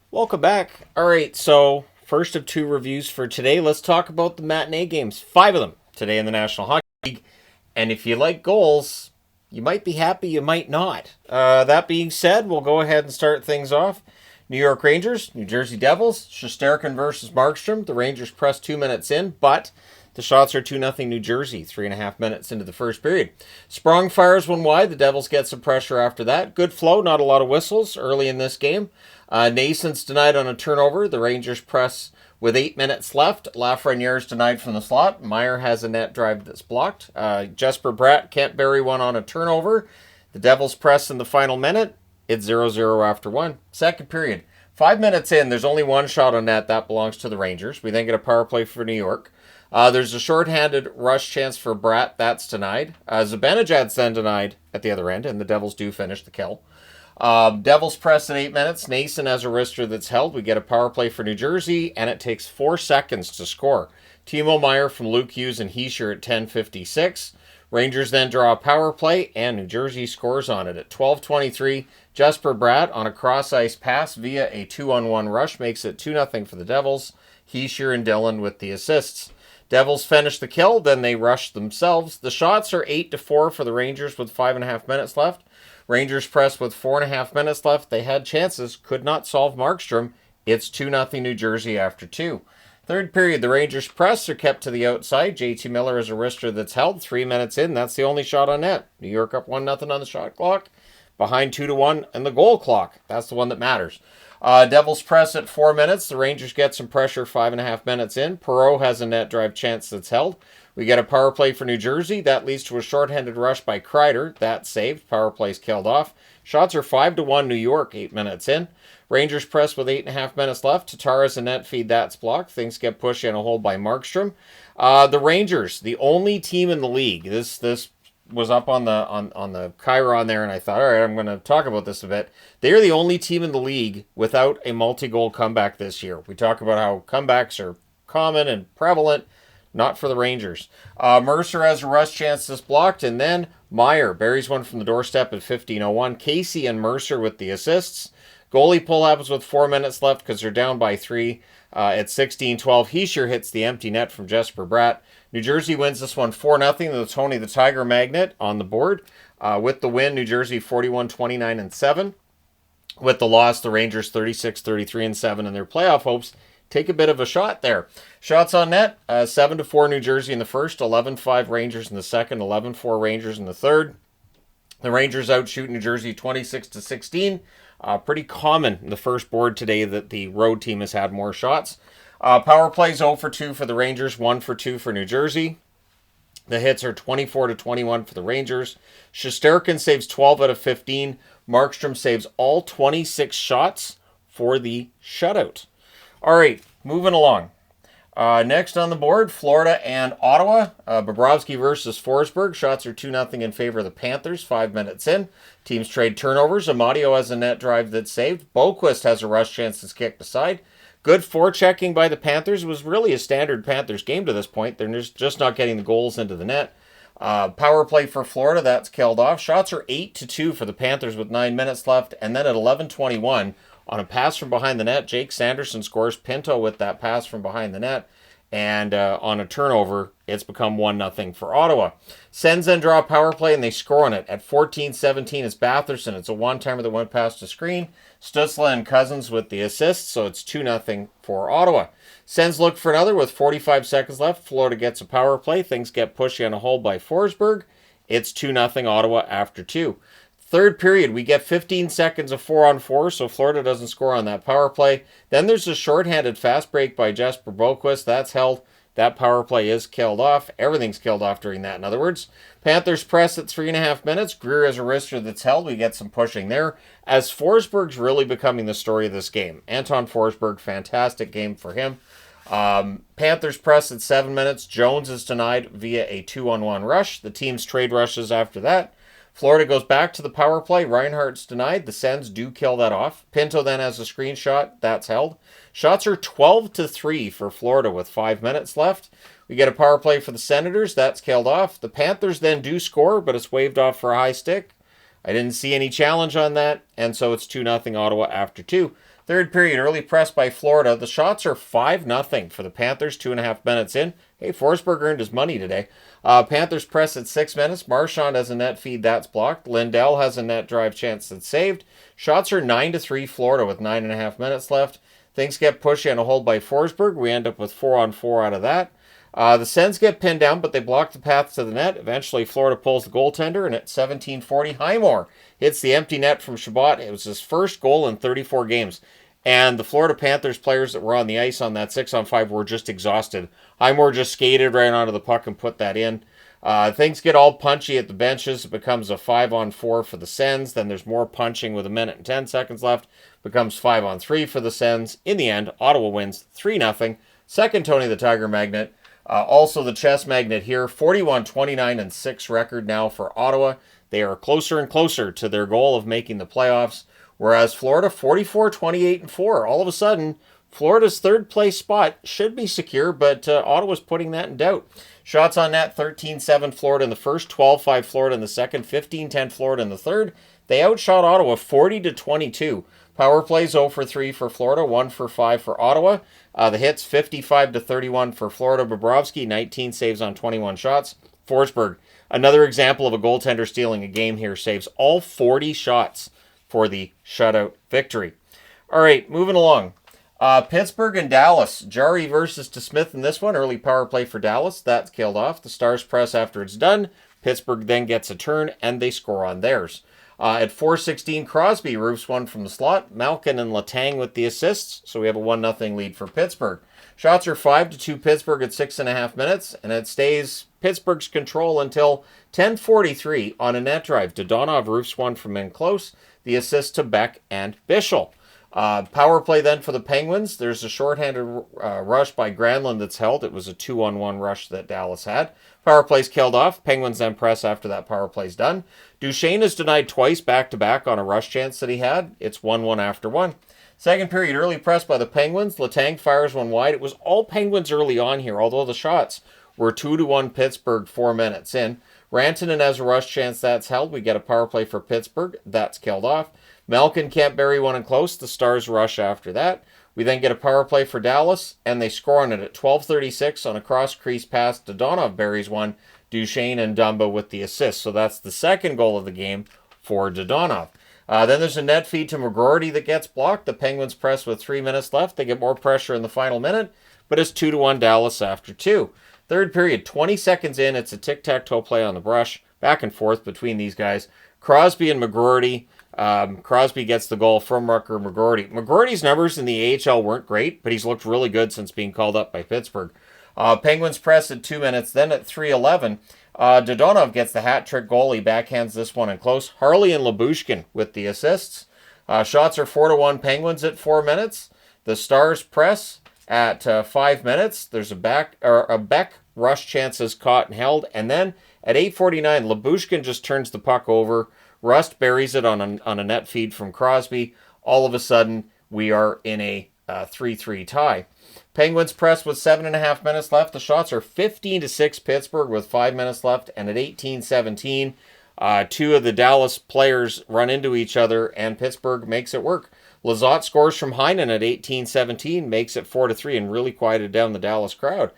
Welcome back. All right, so first of two reviews for today. Let's talk about the matinee games. 5 of them today in the National Hockey League. And if you like goals, you might be happy, you might not. That being said, we'll go ahead and start things off. New York Rangers, New Jersey Devils, Shesterkin versus Markstrom. The Rangers press 2 minutes in, but the shots are 2-0 New Jersey, 3.5 minutes into the first period. Sprong fires one wide. The Devils get some pressure after that. Good flow, not a lot of whistles early in this game. Nason's denied on a turnover. The Rangers press with 8 minutes left. Lafreniere's denied from the slot. Meyer has a net drive that's blocked. Jesper Bratt can't bury one on a turnover. The Devils press in the final minute. It's 0-0 after one. Second period. 5 minutes in, there's only one shot on net. That belongs to the Rangers. We then get a power play for New York. There's a shorthanded rush chance for Bratt. That's denied. Zibanejad's then denied at the other end, and the Devils do finish the kill. Devils press at 8 minutes. Nason has a wrister that's held. We get a power play for New Jersey, and it takes 4 seconds to score. Timo Meier from Luke Hughes and Hischier at 10:56. Rangers then draw a power play, and New Jersey scores on it at 12:23. Jesper Bratt on a cross-ice pass via a 2-on-1 rush makes it 2-0 for the Devils. Hischier and Dillon with the assists. Devils finish the kill, then they rush themselves. The shots are 8-4 for the Rangers with 5.5 minutes left. Rangers press with 4.5 minutes left. They had chances, could not solve Markstrom. It's 2-0 New Jersey after 2. Third period, the Rangers press are kept to the outside. JT Miller has a wrister that's held. 3 minutes in, that's the only shot on net. New York up 1-0 on the shot clock. Behind 2-1 and the goal clock. That's the one that matters. Devils press at 4 minutes. The Rangers get some pressure 5.5 minutes in. Perreault has a net drive chance that's held. We get a power play for New Jersey. That leads to a shorthanded rush by Kreider. That's saved. Power play's killed off. Shots are 5-1 New York 8 minutes in. Rangers press with 8.5 minutes left. Tatar's a net feed that's blocked. Things get pushed in a hole by Markstrom. The Rangers, the only team in the league. This was up on the Chiron there, and I thought, all right, I'm going to talk about this a bit. They are the only team in the league without a multi-goal comeback this year. We talk about how comebacks are common and prevalent. Not for the Rangers. Mercer has a rush chance that's blocked, and then Meyer buries one from the doorstep at 15:01. Casey and Mercer with the assists. Goalie pull happens with 4 minutes left because they're down by 3. At 16:12, Hischier hits the empty net from Jesper Bratt. New Jersey wins this one 4-0. The Tony the Tiger Magnet on the board. With the win, New Jersey 41-29-7. With the loss, the Rangers 36-33-7 in their playoff hopes take a bit of a shot there. Shots on net, 7-4 New Jersey in the first, 11-5 Rangers in the second, 11-4 Rangers in the third. The Rangers outshoot New Jersey 26-16. Pretty common in the first board today that the road team has had more shots. Power plays 0-2 for the Rangers, 1-2 for New Jersey. The hits are 24-21 for the Rangers. Shesterkin saves 12 out of 15. Markstrom saves all 26 shots for the shutout. All right, moving along. Next on the board, Florida and Ottawa. Bobrovsky versus Forsberg. Shots are 2-0 in favor of the Panthers, 5 minutes in. Teams trade turnovers. Amadio has a net drive that's saved. Boquist has a rush chance that's kicked aside. Good forechecking by the Panthers. It was really a standard Panthers game to this point. They're just not getting the goals into the net. Power play for Florida, that's killed off. Shots are 8-2 for the Panthers with 9 minutes left. And then at 11:21, on a pass from behind the net, Jake Sanderson scores. Pinto with that pass from behind the net. And on a turnover, it's become 1-0 for Ottawa. Sens then draw a power play, and they score on it. At 14:17, it's Batherson. It's a one-timer that went past the screen. Stützle and Cousins with the assists, so it's 2-0 for Ottawa. Sens look for another with 45 seconds left. Florida gets a power play. Things get pushy on a hold by Forsberg. It's 2-0 Ottawa after 2. Third period, we get 15 seconds of 4-on-4, so Florida doesn't score on that power play. Then there's a shorthanded fast break by Jesper Boquist. That's held. That power play is killed off. Everything's killed off during that, in other words. Panthers press at 3.5 minutes. Greer has a wrister that's held. We get some pushing there. As Forsberg's really becoming the story of this game. Anton Forsberg, fantastic game for him. Panthers press at 7 minutes. Jones is denied via a 2-on-1 rush. The team's trade rushes after that. Florida goes back to the power play. Reinhardt's denied. The Sens do kill that off. Pinto then has a screenshot. That's held. Shots are 12-3 for Florida with 5 minutes left. We get a power play for the Senators. That's killed off. The Panthers then do score, but it's waved off for a high stick. I didn't see any challenge on that, and so it's 2-0 Ottawa after 2. Third period, early press by Florida. The shots are 5-0 for the Panthers, 2.5 minutes in. Hey, Forsberg earned his money today. Panthers press at 6 minutes. Marchand has a net feed that's blocked. Lindell has a net drive chance that's saved. Shots are 9-3 Florida with 9.5 minutes left. Things get pushy on a hold by Forsberg. We end up with 4-on-4 out of that. The Sens get pinned down, but they block the path to the net. Eventually, Florida pulls the goaltender, and at 17:40, Highmore hits the empty net from Chabot. It was his first goal in 34 games. And the Florida Panthers players that were on the ice on that 6-on-5 were just exhausted. Highmore just skated right onto the puck and put that in. Things get all punchy at the benches. It becomes a 5-on-4 for the Sens. Then there's more punching with 1 minute and 10 seconds left. Becomes 5-on-3 for the Sens. In the end, Ottawa wins 3-0. Second Tony the Tiger Magnet. Also the chess magnet here. 41-29-6 record now for Ottawa. They are closer and closer to their goal of making the playoffs. Whereas Florida, 44-28-4. All of a sudden, Florida's third place spot should be secure, but Ottawa's putting that in doubt. Shots on net, 13-7 Florida in the first, 12-5 Florida in the second, 15-10 Florida in the third. They outshot Ottawa 40-22. Power plays 0 for 3 for Florida, 1 for 5 for Ottawa. The hits, 55-31 for Florida. Bobrovsky, 19 saves on 21 shots. Forsberg, another example of a goaltender stealing a game here, saves all 40 shots for the shutout victory. All right, moving along. Pittsburgh and Dallas. Jarry versus DeSmith in this one. Early power play for Dallas. That's killed off. The Stars press after it's done. Pittsburgh then gets a turn, and they score on theirs. At 4:16, Crosby roofs one from the slot. Malkin and Letang with the assists. So we have a 1-0 lead for Pittsburgh. Shots are 5-2 Pittsburgh at 6.5 minutes, and it stays Pittsburgh's control until 10:43 on a net drive. Dodonov roofs one from in close. The assist to Beck and Bischel. Power play then for the Penguins. There's a shorthanded rush by Granlund that's held. It was a 2-on-1 rush that Dallas had. Power play's killed off. Penguins then press after that power play's done. Duchesne is denied twice back-to-back on a rush chance that he had. It's 1-1 after one. Second period, early press by the Penguins. Letang fires one wide. It was all Penguins early on here, although the shots were 2-1 Pittsburgh 4 minutes in. Rantanen has a rush chance that's held. We get a power play for Pittsburgh. That's killed off. Malkin can't bury one in close. The Stars rush after that. We then get a power play for Dallas, and they score on it at 12:36 on a cross-crease pass. Dodonov buries one. Duchesne and Dumba with the assist. So that's the second goal of the game for Dodonov. Then there's a net feed to McGroarty that gets blocked. The Penguins press with 3 minutes left. They get more pressure in the final minute, but it's 2-1 Dallas after 2. Third period, 20 seconds in. It's a tic-tac-toe play on the brush. Back and forth between these guys. Crosby and McGroarty. Crosby gets the goal from Rucker McGroarty. McGroarty's numbers in the AHL weren't great, but he's looked really good since being called up by Pittsburgh. Penguins press at 2 minutes. Then at 3:11, Dodonov gets the hat-trick goal. He backhands this one in close. Harley and Lyubushkin with the assists. Shots are 4-1 Penguins at 4 minutes. The Stars press at 5 minutes. There's a Beck rush chance is caught and held. And then at 8:49, Lyubushkin just turns the puck over. Rust buries it on a net feed from Crosby. All of a sudden, we are in a 3-3 tie. Penguins press with 7.5 minutes left. The shots are 15-6 Pittsburgh with 5 minutes left. And at 18:17, two of the Dallas players run into each other, and Pittsburgh makes it work. Lizotte scores from Heinen at 18:17, makes it 4-3, and really quieted down the Dallas crowd.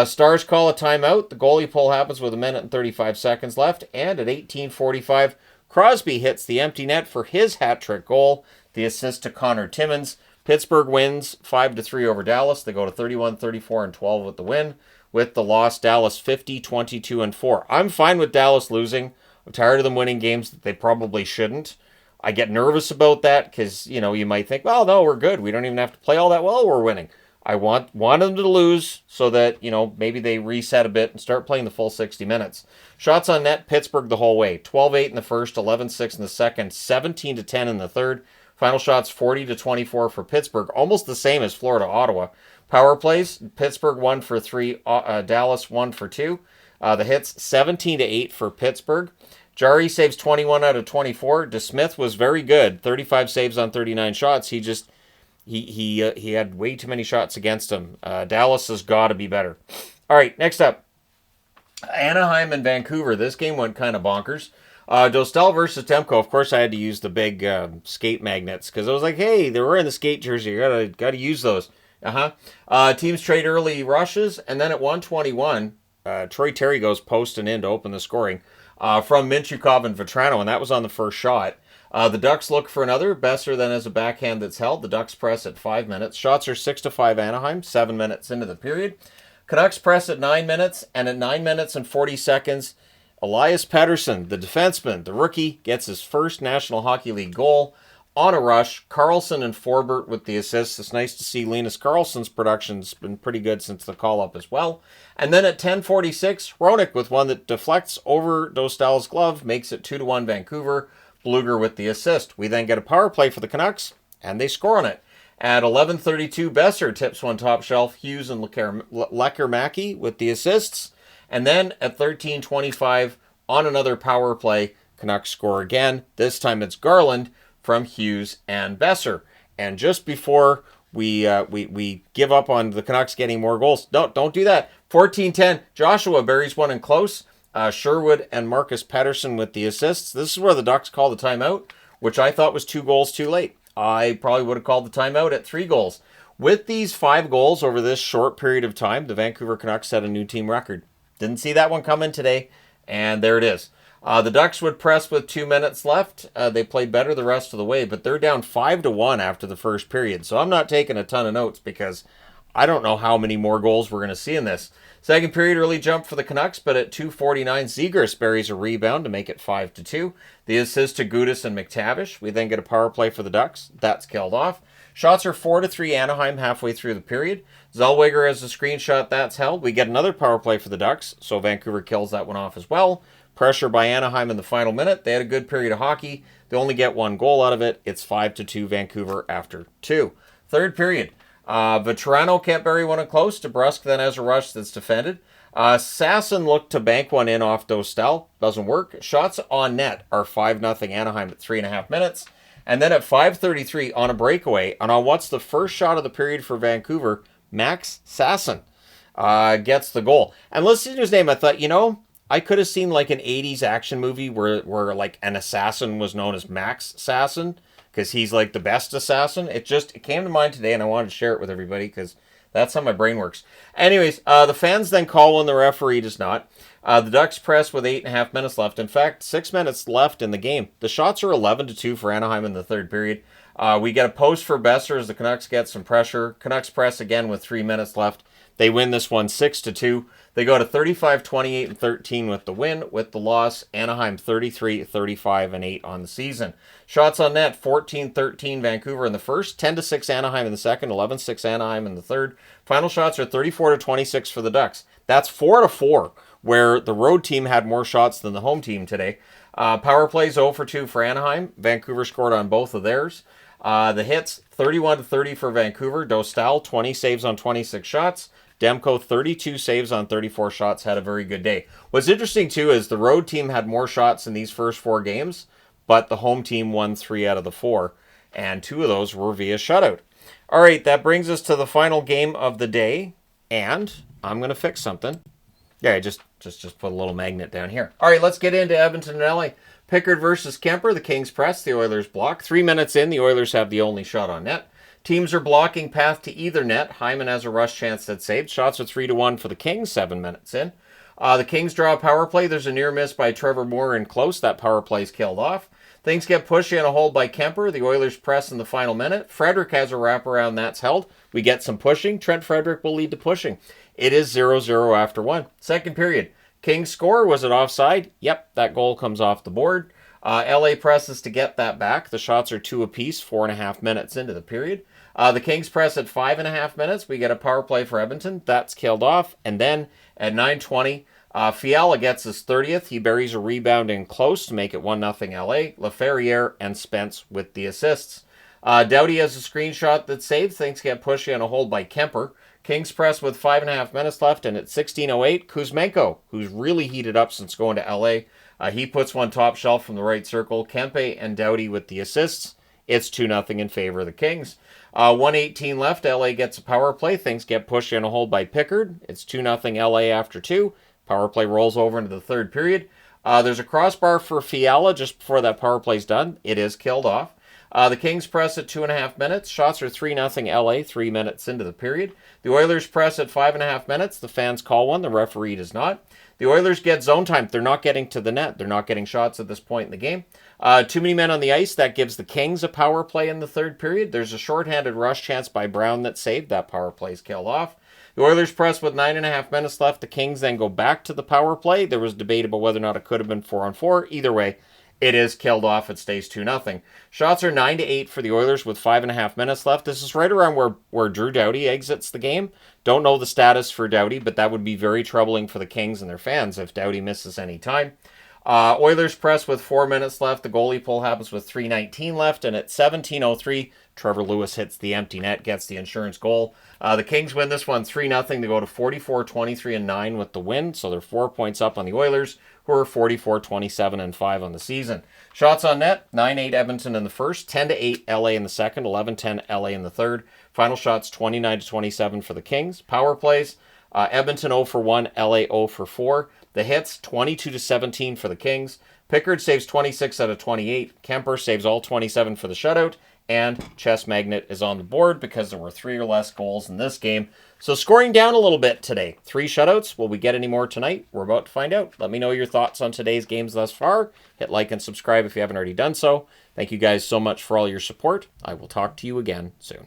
Stars call a timeout. The goalie pull happens with 1 minute and 35 seconds left. And at 18:45, Crosby hits the empty net for his hat-trick goal. The assist to Connor Timmins. Pittsburgh wins 5-3 over Dallas. They go to 31-34-12 with the win. With the loss, Dallas 50-22-4. I'm fine with Dallas losing. I'm tired of them winning games that they probably shouldn't. I get nervous about that because, you might think, well, no, we're good. We don't even have to play all that well. We're winning. I want them to lose so that, maybe they reset a bit and start playing the full 60 minutes. Shots on net, Pittsburgh the whole way. 12-8 in the first, 11-6 in the second, 17-10 in the third. Final shots, 40-24 for Pittsburgh. Almost the same as Florida-Ottawa. Power plays, Pittsburgh 1 for 3, Dallas 1 for 2. The hits, 17-8 for Pittsburgh. Jarry saves 21 out of 24. DeSmith was very good. 35 saves on 39 shots. He had way too many shots against him. Dallas has got to be better. All right, next up. Anaheim and Vancouver. This game went kind of bonkers. Dostal versus Demko. Of course, I had to use the big skate magnets because I was like, hey, they were in the skate jersey. You gotta use those. Teams trade early rushes, and then at 121, Troy Terry goes post and in to open the scoring from Minchukov and Vetrano, and that was on the first shot. The Ducks look for another. Besser then has a backhand that's held. The Ducks press at 5 minutes. Shots are 6-5 Anaheim, 7 minutes into the period. Canucks press at 9 minutes, and at 9 minutes and 40 seconds, Elias Pettersson, the defenseman, the rookie, gets his first National Hockey League goal on a rush. Carlson and Forbert with the assists. It's nice to see Linus Carlson's production's been pretty good since the call-up as well. And then at 10:46, Hronek with one that deflects over Dostal's glove, makes it 2-1 Vancouver. Bluger with the assist. We then get a power play for the Canucks, and they score on it. At 11:32, Besser tips one top shelf. Hughes and Lecker-Mackey with the assists. And then at 13:25, on another power play, Canucks score again. This time it's Garland from Hughes and Besser. And just before we give up on the Canucks getting more goals, don't do that. 14:10, Joshua buries one in close. Sherwood and Marcus Pettersson with the assists. This is where the Ducks call the timeout, which I thought was 2 goals too late. I probably would have called the timeout at 3 goals. With these 5 goals over this short period of time, the Vancouver Canucks set a new team record. Didn't see that one coming today, and there it is. The Ducks would press with 2 minutes left. They played better the rest of the way, but they're down 5-1 after the first period. So I'm not taking a ton of notes because I don't know how many more goals we're going to see in this. Second period, early jump for the Canucks, but at 2:49, Zegras buries a rebound to make it 5-2. The assist to Gudas and McTavish. We then get a power play for the Ducks. That's killed off. Shots are 4-3 Anaheim halfway through the period. Zellweger has a screenshot. That's held. We get another power play for the Ducks, so Vancouver kills that one off as well. Pressure by Anaheim in the final minute. They had a good period of hockey. They only get 1 goal out of it. It's 5-2 Vancouver after 2. Third period. Vetrano can't bury one in close. DeBrusk then has a rush that's defended. Sasson looked to bank one in off Dostal. Doesn't work. Shots on net are 5-0 Anaheim at 3.5 minutes. And then at 5:33 on a breakaway, and on what's the first shot of the period for Vancouver, Max Sasson gets the goal. And listening to his name, I thought, I could have seen like an 80s action movie where like an assassin was known as Max Sasson, because he's like the best assassin. It came to mind today, and I wanted to share it with everybody because that's how my brain works. Anyways, the fans then call when the referee does not. The Ducks press with 8.5 minutes left. In fact, 6 minutes left in the game. The shots are 11-2 for Anaheim in the third period. We get a post for Besser as the Canucks get some pressure. Canucks press again with 3 minutes left. They win this one 6-2. They go to 35, 28, and 13 with the win. With the loss, Anaheim 33, 35, and 8 on the season. Shots on net, 14-13 Vancouver in the first, 10-6 Anaheim in the second, 11-6 Anaheim in the third. Final shots are 34-26 for the Ducks. That's 4-4, where the road team had more shots than the home team today. Power plays 0-2 for Anaheim. Vancouver scored on both of theirs. The hits, 31-30 for Vancouver. Dostal, 20 saves on 26 shots. Demko, 32 saves on 34 shots, had a very good day. What's interesting, too, is the road team had more shots in these first 4 games, but the home team won 3 out of the 4, and 2 of those were via shutout. All right, that brings us to the final game of the day, and I'm going to fix something. Yeah, I just put a little magnet down here. All right, let's get into Edmonton and LA. Pickard versus Kemper, the Kings press, the Oilers block. 3 minutes in, the Oilers have the only shot on net. Teams are blocking path to either net. Hyman has a rush chance that's saved. Shots are 3-1 for the Kings, 7 minutes in. The Kings draw a power play. There's a near miss by Trevor Moore in close. That power play's killed off. Things get pushy and a hold by Kemper. The Oilers press in the final minute. Frederick has a wraparound that's held. We get some pushing. Trent Frederick will lead to pushing. It is 0-0 after 1. Second period. Kings score. Was it offside? Yep, that goal comes off the board. LA presses to get that back. The shots are 2 apiece, 4.5 minutes into the period. The Kings press at 5.5 minutes. We get a power play for Edmonton. That's killed off. And then at 9:20, Fiala gets his 30th. He buries a rebound in close to make it 1-0 LA. Laferriere and Spence with the assists. Doughty has a screenshot that saved. Things get pushy on a hold by Kemper. Kings press with 5.5 minutes left, and at 16:08, Kuzmenko, who's really heated up since going to LA, he puts one top shelf from the right circle. Kempe and Doughty with the assists. It's 2-0 in favor of the Kings. 1:18 left. LA gets a power play. Things get pushed in a hold by Pickard. It's 2-0 LA after 2. Power play rolls over into the third period. There's a crossbar for Fiala just before that power play's done. It is killed off. The Kings press at 2.5 minutes. Shots are 3-0 LA 3 minutes into the period. The Oilers press at 5.5 minutes. The fans call one. The referee does not. The Oilers get zone time. They're not getting to the net. They're not getting shots at this point in the game. Too many men on the ice. That gives the Kings a power play in the third period. There's a shorthanded rush chance by Brown that saved. That power play is killed off. The Oilers press with 9.5 minutes left. The Kings then go back to the power play. There was debate about whether or not it could have been 4-on-4. Either way, it is killed off. It stays 2-0. Shots are 9-8 for the Oilers with 5.5 minutes left. This is right around where Drew Doughty exits the game. Don't know the status for Doughty, but that would be very troubling for the Kings and their fans if Doughty misses any time. Oilers press with 4 minutes left. The goalie pull happens with 3:19 left, and at 17:03, Trevor Lewis hits the empty net, gets the insurance goal. The Kings win this one 3-0. They go to 44-23-9 with the win, so they're 4 points up on the Oilers, who are 44-27-5 on the season. Shots on net, 9-8 Edmonton in the first, 10-8 LA in the second, 11-10 LA in the third. Final shots, 29-27 for the Kings. Power plays, Edmonton 0 for 1, LA 0 for 4. The hits, 22-17 for the Kings. Pickard saves 26 out of 28. Kemper saves all 27 for the shutout. And Chess Magnet is on the board because there were 3 or less goals in this game. So scoring down a little bit today. 3 shutouts. Will we get any more tonight? We're about to find out. Let me know your thoughts on today's games thus far. Hit like and subscribe if you haven't already done so. Thank you guys so much for all your support. I will talk to you again soon.